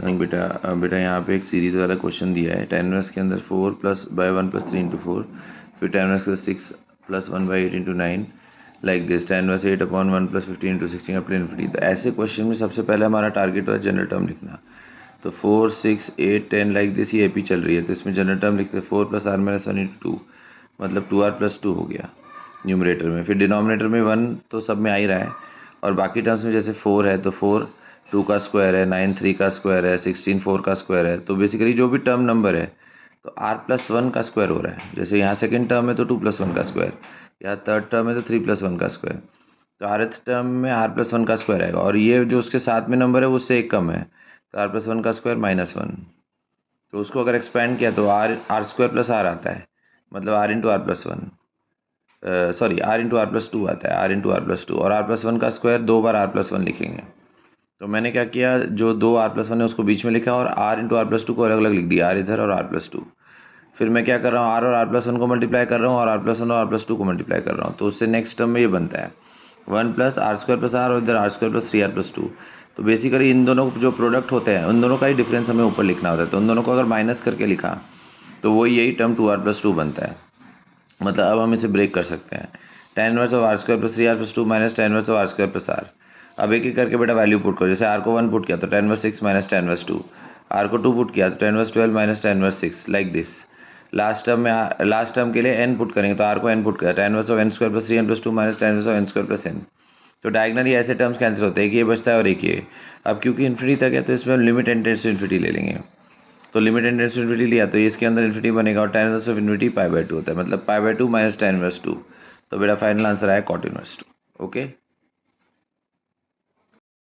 बेटा यहाँ पे एक सीरीज़ वाला क्वेश्चन दिया है। tan इनवर्स के अंदर 4+1 + 3 × 4, फिर tan इनवर्स के 6 + 1/8 × 9 like this, tan inverse 8/1 + 15 × 16 up to infinity. तो ऐसे क्वेश्चन में सबसे पहले हमारा टारगेट होता है जनरल टर्म लिखना। तो 4, 6, 8, 10 लाइक दिस, ये एपी चल रही है, तो इसमें जनरल टर्म लिखते हैं 4 + r - 1 × 2, मतलब 2r + 2 हो गया न्यूमरेटर में। फिर डिनोमिनेटर में 1 तो सब में आ ही रहा है, और बाकी टर्म्स में जैसे 4 है तो 4 2 का स्क्वायर है, 9 3 का स्क्वायर है, 16 4 का स्क्वायर है। तो बेसिकली जो भी टर्म नंबर है तो r + 1 का स्क्वायर हो रहा है। जैसे यहाँ सेकंड टर्म है तो 2 + 1 का स्क्वायर, यहाँ थर्ड टर्म है तो 3 + 1 का स्क्वायर। तो rth टर्म में r + 1 का स्क्वायर आएगा, और ये जो उसके साथ में नंबर है वो उससे एक कम है, तो r + 1 का स्क्वायर -1। तो उसको अगर एक्सपेंड किया तो r² + r आता है, मतलब r × r + 1, sorry r × r + 2 आता है, r × r + 2, और r + 1 का स्क्वायर 2 बार r + 1 लिखेंगे। तो मैंने क्या किया, जो 2 r + 1 है उसको बीच में लिखा, और r × r + 2 को अलग अलग लिख दिया, r इधर और r + 2। फिर मैं क्या कर रहा हूँ, r और r + 1 को मल्टीप्लाई कर रहा हूँ, और r + 1 और r + 2 को मल्टीप्लाई कर रहा हूँ। तो उससे नेक्स्ट टर्म में ये बनता है 1 + r² + r, और इधर r² + 3r + 2। तो बेसिकली इन दोनों जो प्रोडक्ट होते हैं उन दोनों का ही डिफरेंस हमें ऊपर लिखना होता है। तो उन दोनों को अगर माइनस करके लिखा तो वो यही टर्म 2r + 2 बनता है। मतलब अब हम इसे ब्रेक कर सकते हैं, tan inverse of r² + 3r + 2 - tan inverse of r² + r। अब एक एक करके बेटा वैल्यू पुट करो। जैसे r को 1 पुट किया तो tan inverse 6 - tan inverse 2, r को 2 पुट किया तो tan inverse 12 - tan inverse 6 like this. Last term के लिए n पुट करेंगे तो r को n पुट किया, tan inverse of n² + 3n + 2 - tan inverse of n² + n। तो डायगनली ऐसे टर्म्स कैंसिल होते हैं, एक ये बचता है और एक ये। अब क्योंकि इन्फिनिटी तक है तो इसमें हम लिमिट टेंडेंस टू इन्फिनिटी ले लेंगे। तो लिमिट टेंडेंस टू इन्फिनिटी लिया तो इसके अंदर इन्फिनिटी बनेगा, और tan इनवर्स ऑफ इन्फिनिटी π/2 होता है, मतलब π/2 - tan इनवर्स 2। तो बेटा फाइनल आंसर आया cot इनवर्स 2। ओके।